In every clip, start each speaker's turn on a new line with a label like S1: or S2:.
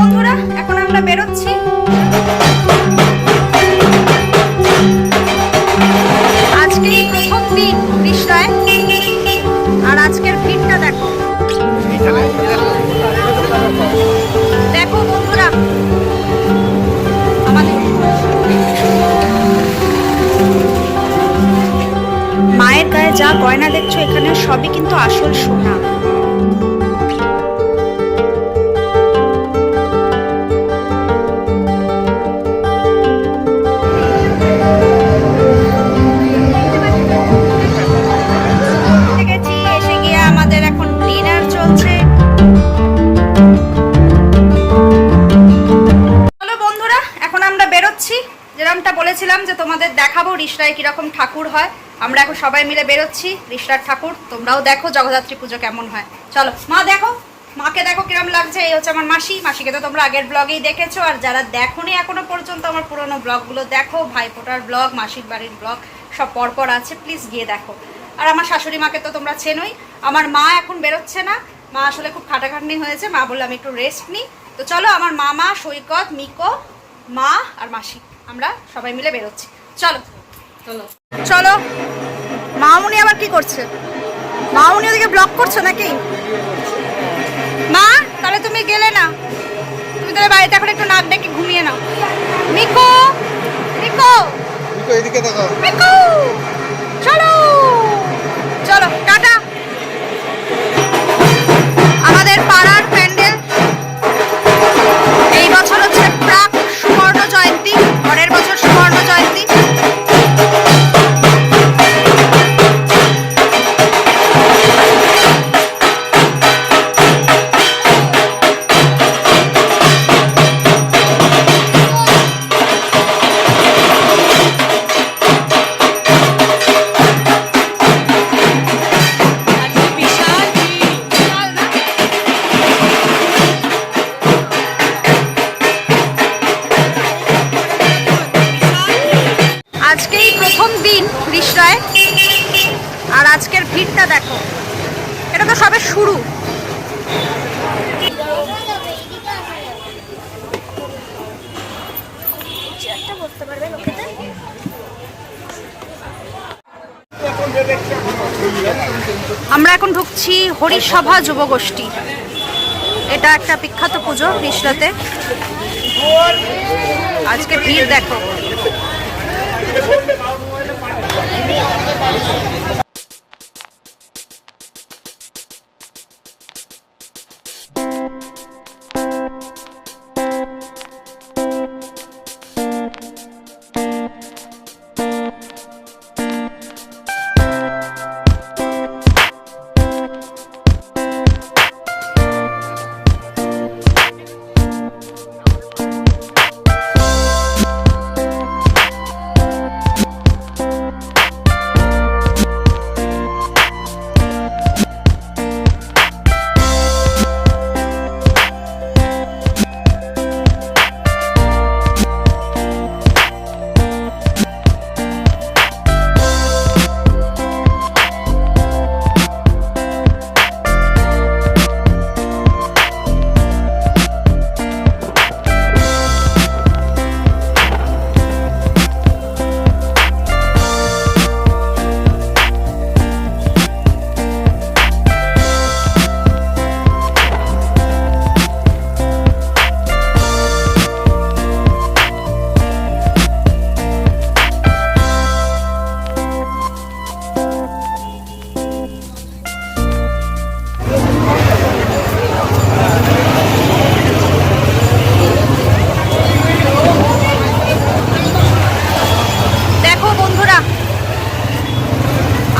S1: বন্ধুরা, এখন আমরা বেরোচ্ছি। আজকেই প্রথম দিন রিশরায়, আর আজকের ভিড়টা দেখো। দেখো বন্ধুরা, আমাদের মায়ের গায়ে যা গয়না দেখছো এখানে সবই কিন্তু আসল সোনা। এসে গিয়ে আমাদের এখন ডিনার চলছে। চলো বন্ধুরা, এখন আমরা বেরোচ্ছি। যেরকমটা বলেছিলাম যে তোমাদের দেখাবো রিশরায় কিরকম ঠাকুর হয়। আমরা এখন সবাই মিলে বেরোচ্ছি রিশরার ঠাকুর। তোমরাও দেখো জগদ্ধাত্রী পুজো কেমন হয়। চলো মা, দেখো মাকে, দেখো কিরম লাগছে। এই হচ্ছে আমার মাসি। মাসিকে তো তোমরা আগের ব্লগেই দেখেছো, আর যারা দেখোনি এখনো পর্যন্ত আমার পুরোনো ব্লগগুলো দেখো, ভাইফোঁটার ব্লগ, মাসির বাড়ির ব্লগ সব পরপর আছে, প্লিজ গিয়ে দেখো। আর আমার শাশুড়ি মাকে তো তোমরা চেনোই। আমার মা এখন বেরোচ্ছে না, মা আসলে খুব খাটাখাটনি হয়েছে। মা বললো আমি একটু রেস্ট নিই। তো চলো, আমার মামা, সৈকত, মিকো, মা আর মাসি, আমরা সবাই মিলে বেরোচ্ছি। চলো চলো চলো। মামুনি আবার কি করছে? মামুনি ওদিকে ব্লক করছো নাকি? মা, তাহলে তুমি গেলে না, তুমি তাহলে বাড়িতে এখন একটু নাক ডেকে ঘুমিয়ে নাও। মিকো, মিকো,
S2: মিকো এদিকে দেখো।
S1: মিকো, চলো চলো, টাটা। আমাদের পাড়ার প্যান্ডেল এই বছর হচ্ছে প্রাক সুবর্ণ জয়ন্তী, পরের বছর সুবর্ণ জয়ন্তী। আজকেই প্রথম দিন রিশরায়, আর আজকের ভিড়টা দেখো। এটা তো সবে শুরু। আমরা এখন ঢুকছি হরিসভা যুবগোষ্ঠী। এটা একটা বিখ্যাত পুজো রিশরাতে। আজকে ভিড় দেখো।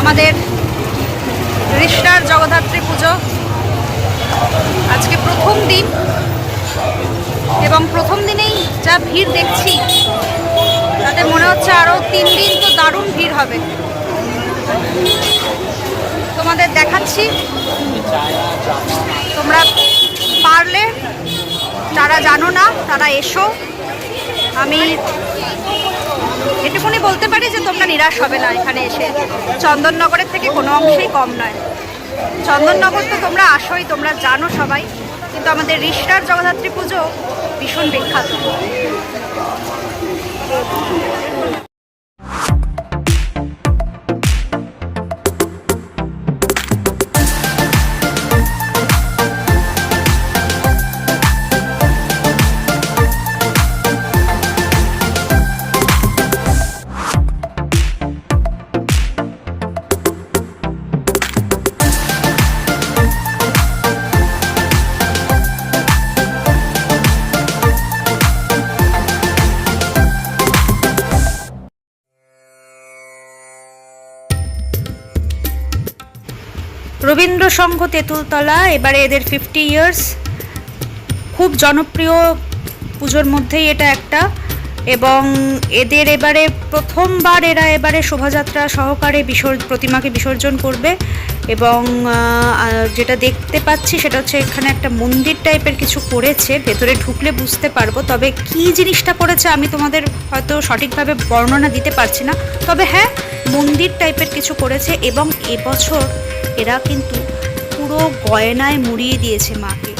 S1: আমাদের রিশরার জগদ্ধাত্রী পুজো আজকে প্রথম দিন, এবং প্রথম দিনেই যা ভিড় দেখছি তাতে মনে হচ্ছে আরও 3 দিন তো দারুণ ভিড় হবে। তোমাদের দেখাচ্ছি, তোমরা পারলে যারা জানো না তারা এসো। আমি এটুকুনি বলতে পারি যে তোমরা নিরাশ হবে না এখানে এসে। চন্দননগরের থেকে কোনো অংশেই কম নয়। চন্দননগর তো তোমরা আসোই, তোমরা জানো সবাই, কিন্তু আমাদের রিশরার জগদ্ধাত্রী পুজো ভীষণ বিখ্যাত। রবীন্দ্র সংঘ তেঁতুলতলা, এবারে এদের 50 ইয়ার্স। খুব জনপ্রিয় পুজোর মধ্যেই এটা একটা, এবং এদের এবারে প্রথমবার এবারে শোভাযাত্রা সহকারে প্রতিমাকে বিসর্জন করবে। এবং যেটা দেখতে পাচ্ছি সেটা হচ্ছে এখানে একটা মন্দির টাইপের কিছু করেছে, ভেতরে ঢুকলে বুঝতে পারবো। তবে কি জিনিসটা করেছে আমি তোমাদের হয়তো সঠিকভাবে বর্ণনা দিতে পারছি না, তবে হ্যাঁ মন্দির টাইপের কিছু করেছে। এবং এবছর এরা কিন্তু পুরো গয়নায় মুড়িয়ে দিয়েছে মাকে।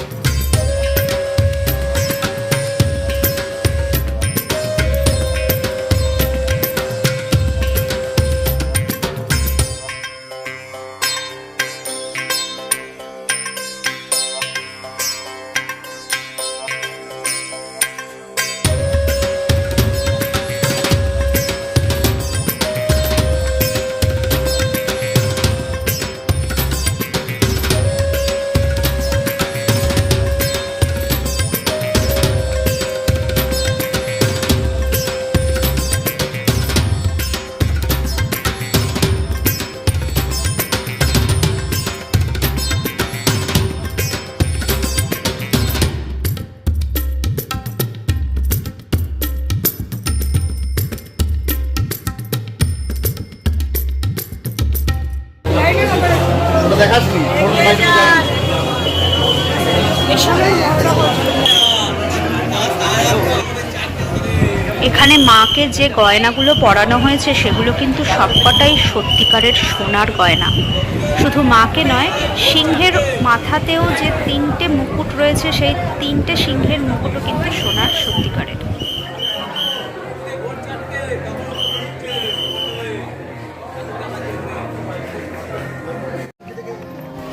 S1: এখানে মাকে যে গয়নাগুলো পরানো হয়েছে সেগুলো কিন্তু সবকটাই সত্যিকারের সোনার গয়না। শুধু মাকে নয়, সিংহের মাথাতেও যে 3টে মুকুট রয়েছে সেই 3টে সিংহের মুকুটও কিন্তু সোনার সত্যিকারের।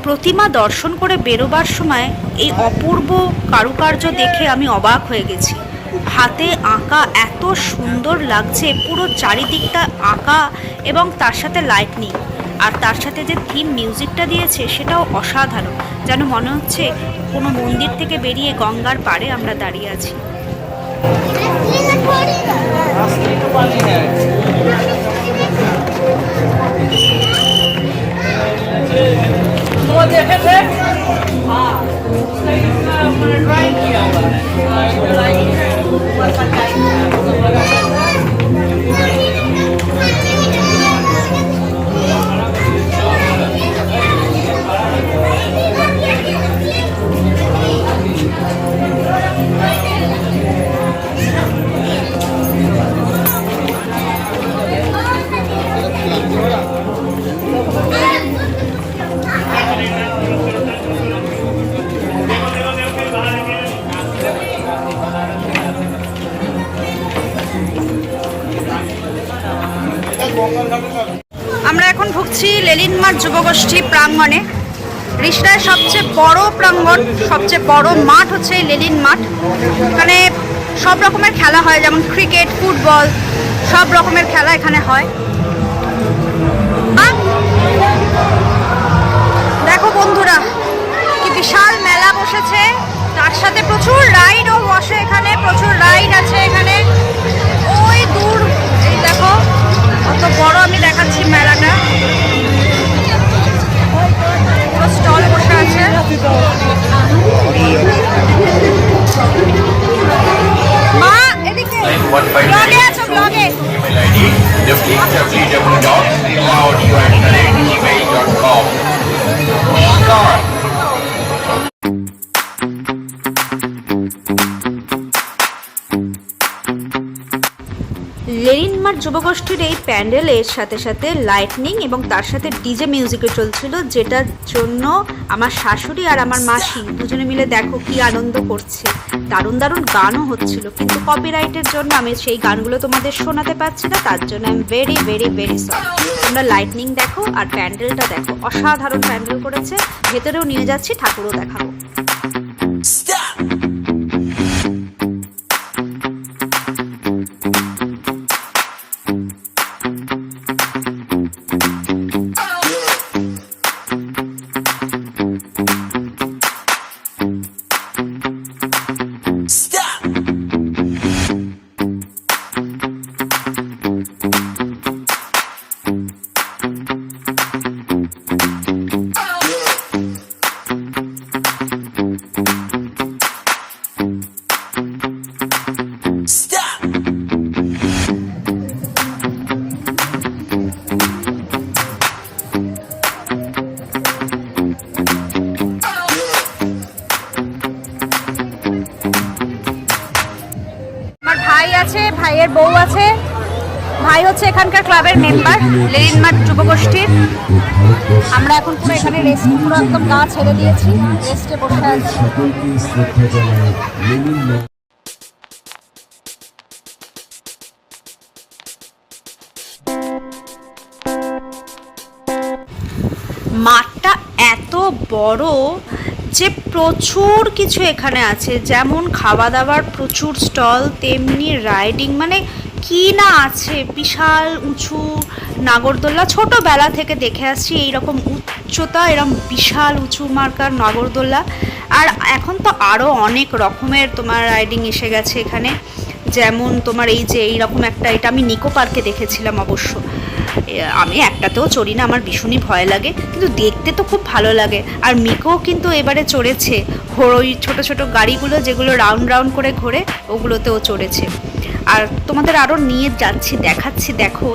S1: প্রতিমা দর্শন করে বেরোবার সময় এই অপূর্ব কারুকার্য দেখে আমি অবাক হয়ে গেছি। হাতে আঁকা এত সুন্দর লাগছে, পুরো চারিদিকটা আঁকা, এবং তার সাথে লাইটনিং, আর তার সাথে যে থিম মিউজিকটা দিয়েছে সেটাও অসাধারণ। যেন মনে হচ্ছে কোনো মন্দির থেকে বেরিয়ে গঙ্গার পাড়ে আমরা দাঁড়িয়ে আছি। আমরা এখন ঢুকছি লেলিন মাঠ যুবগোষ্ঠী প্রাঙ্গণে। রিষড়ায় সবচেয়ে বড় প্রাঙ্গণ, সবচেয়ে বড় মাঠ হচ্ছে এই লেলিন মাঠ। এখানে সব রকমের খেলা হয়, যেমন ক্রিকেট, ফুটবল, সব রকমের খেলা এখানে হয়। দেখো বন্ধুরা, কি বিশাল মেলা বসেছে, তার সাথে প্রচুর রাইডও বসে। এখানে প্রচুর রাইড আছে। এখানে ওই দূর এই দেখো কত বড়, আমি দেখাচ্ছি মেলাটা। পুরো স্টল বসে আছে। মা এদিকে ব্লগে আছো, ব্লগে। লেনিন মাঠ যুবগোষ্ঠীর এই প্যান্ডেলের সাথে সাথে লাইটনিং এবং তার সাথে ডিজে মিউজিকও চলছিল, যেটার জন্য আমার শাশুড়ি আর আমার মাসি দুজনে মিলে দেখো কি আনন্দ করছে। দারুণ দারুণ গানও হচ্ছিল, কিন্তু কপিরাইটের জন্য আমি সেই গানগুলো তোমাদের শোনাতে পারছি না, তার জন্য আমি ভেরি ভেরি ভেরি সরি। তোমরা লাইটনিং দেখো আর প্যান্ডেলটা দেখো, অসাধারণ প্যান্ডেল করেছে। ভেতরেও নিয়ে যাচ্ছি, ঠাকুরও দেখাবো। আছে, ভাইয়ের বউ আছে। ভাই হচ্ছে এখানকার ক্লাবের মেম্বার, লেনিন মাঠ যুবগোষ্ঠীর। আমরা এখন পুরো এখানে রেস্ট, পুরো একদম গা ছেড়ে দিয়েছি, রেস্টে বসে আছি। মাঠটা এত বড় যে প্রচুর কিছু এখানে আছে, যেমন খাওয়া দাওয়ার প্রচুর স্টল, তেমনি রাইডিং, মানে কি না আছে। বিশাল উঁচু নাগরদোল্লা, ছোটোবেলা থেকে দেখে আসছি এইরকম উচ্চতা, এরকম বিশাল উঁচু মার্কার নাগরদোল্লা। আর এখন তো আরও অনেক রকমের তোমার রাইডিং এসে গেছে এখানে, যেমন তোমার এই যে এইরকম একটা, এটা আমি নিকো পার্কে দেখেছিলাম অবশ্য। আমি একটাতেও চড়ি না, আমার ভীষণই ভয় লাগে, কিন্তু দেখতে তো খুব ভালো লাগে। আর মিকো কিন্তু এবারে চড়েছে, ওই ছোটো ছোটো গাড়িগুলো যেগুলো রাউন্ড রাউন্ড করে ঘোরে, ওগুলোতেও চড়েছে। আর তোমাদের আরও নিয়ে যাচ্ছি, দেখাচ্ছি। দেখো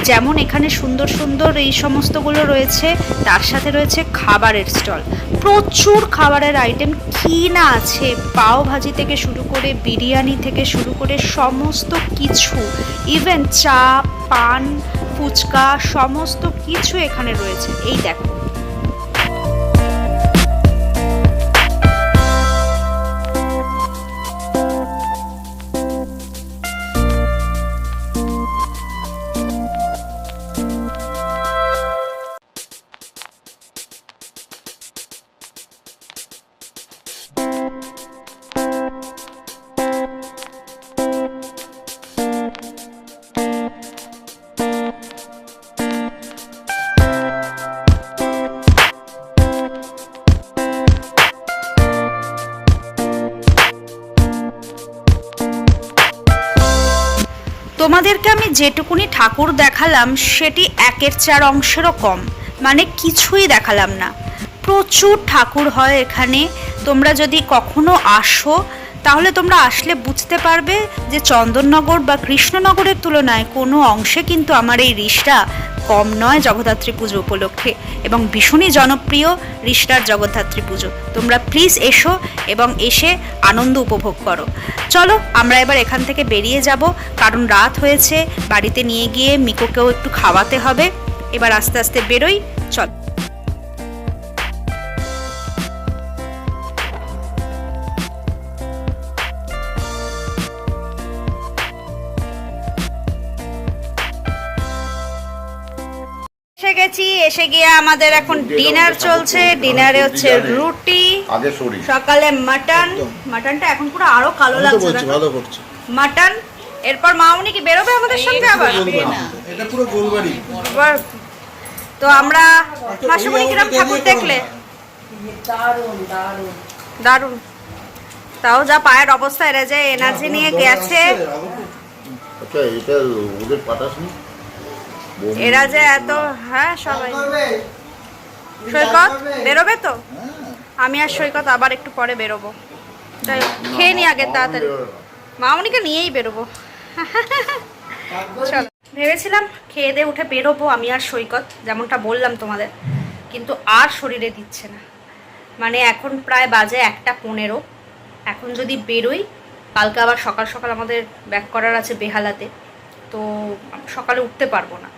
S1: যেমন এখানে সুন্দর সুন্দর এই সমস্তগুলো রয়েছে, তার সাথে রয়েছে খাবারের স্টল, প্রচুর খাবারের আইটেম, কি না আছে। পাও ভাজি থেকে শুরু করে বিরিয়ানি থেকে শুরু করে সমস্ত কিছু, ইভেন চা, পান, ফুচকা, সমস্ত কিছু এখানে রয়েছে। এই দেখো, তোমাদেরকে আমি যেটুকুনি ঠাকুর দেখালাম সেটি 1/4 অংশেরও কম, মানে কিছুই দেখালাম না। প্রচুর ঠাকুর হয় এখানে। তোমরা যদি কখনো আসো তাহলে তোমরা আসলে বুঝতে পারবে যে চন্দননগর বা কৃষ্ণনগরের তুলনায় কোনো অংশে কিন্তু আমার এই রিষড়া কম নয় জগদ্ধাত্রী পুজো উপলক্ষে, এবং ভীষণই জনপ্রিয় রিষড়ার জগদ্ধাত্রী পুজো। তোমরা প্লিজ এসো এবং এসে আনন্দ উপভোগ করো। চলো আমরা এবার এখান থেকে বেরিয়ে যাব, কারণ রাত হয়েছে, বাড়িতে নিয়ে গিয়ে মিকোকেও একটু খাওয়াতে হবে। এবার আস্তে আস্তে বেরোই, চল। এসে গিয়ে আমাদের এখন ডিনার চলছে। ডিনারে হচ্ছে রুটি, সকালে মাটন। মাটনটা এখন পুরো আরো কালো লাগছে, মাটন। এরপর মামনি কি বেরোবে আমাদের সঙ্গে আবার?
S2: এটা পুরো গোলবাড়ি।
S1: তো আমরা মাসুমনি কিরকম ঠাকুর দেখলে?
S2: দারুণ দারুণ
S1: দারুণ। তাও যা পায়ের অবস্থা, এরা যে এনার্জি নিয়ে গেছে,
S3: আচ্ছা এটা ওদের পাঠাসনি,
S1: এরা যে এত। হ্যাঁ সবাই। সৈকত বেরোবে তো? আমি আর সৈকত আবার একটু পরে বেরোবো। যাই হোক, খেয়ে নি আগে তাড়াতাড়ি, মামনিকে নিয়েই বেরোবো। চল, ভেবেছিলাম খেয়ে দিয়ে উঠে বেরোবো আমি আর সৈকত, যেমনটা বললাম তোমাদের, কিন্তু আর শরীরে দিচ্ছে না। মানে এখন প্রায় বাজে 1:15। এখন যদি বেরোই, কালকে আবার সকাল সকাল আমাদের ব্যাক করার আছে বেহালাতে, তো সকালে উঠতে পারবো না।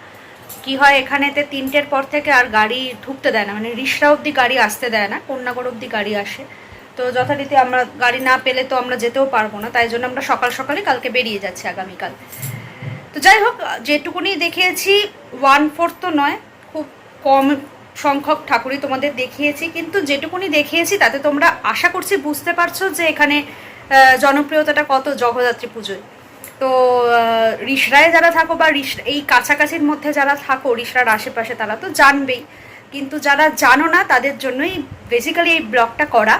S1: কি হয় এখানেতে 3টের পর থেকে আর গাড়ি ঢুকতে দেয় না, মানে রিষড়া অবধি গাড়ি আসতে দেয় না, কন্যাগড় অবধি গাড়ি আসে। তো যথারীতি আমরা গাড়ি না পেলে তো আমরা যেতেও পারবো না, তাই জন্য আমরা সকাল সকালে কালকে বেরিয়ে যাচ্ছি আগামীকাল। তো যাই হোক, যেটুকুনি দেখিয়েছি 1/4 তো নয়, খুব কম সংখ্যক ঠাকুরই তোমাদের দেখিয়েছি, কিন্তু যেটুকুনি দেখিয়েছি তাতে তোমরা আশা করছি বুঝতে পারছো যে এখানে জনপ্রিয়তাটা কত জগদ্ধাত্রী পুজোয়। তো রিষড়ায় যারা থাকো বা এই কাছাকাছির মধ্যে যারা থাকো রিষড়ার আশেপাশে তারা তো জানবেই, কিন্তু যারা জানো না তাদের জন্যই বেসিক্যালি এই ব্লগটা করা।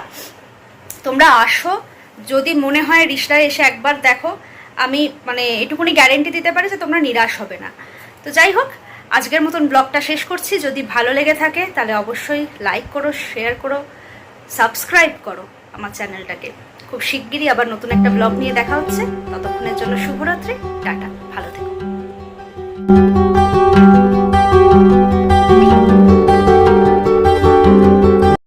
S1: তোমরা আসো, যদি মনে হয় রিষড়ায় এসে একবার দেখো, আমি মানে এটুকুনি গ্যারেন্টি দিতে পারি যে তোমরা নিরাশ হবে না। তো যাই হোক, আজকের মতন ব্লগটা শেষ করছি। যদি ভালো লেগে থাকে তাহলে অবশ্যই লাইক করো, শেয়ার করো, সাবস্ক্রাইব করো আমার চ্যানেলটাকে। খুব শিগগিরই আবার নতুন একটা ব্লগ নিয়ে দেখা হচ্ছে। ততক্ষণের জন্য শুভরাত্রি, টাটা, ভালো থেকো।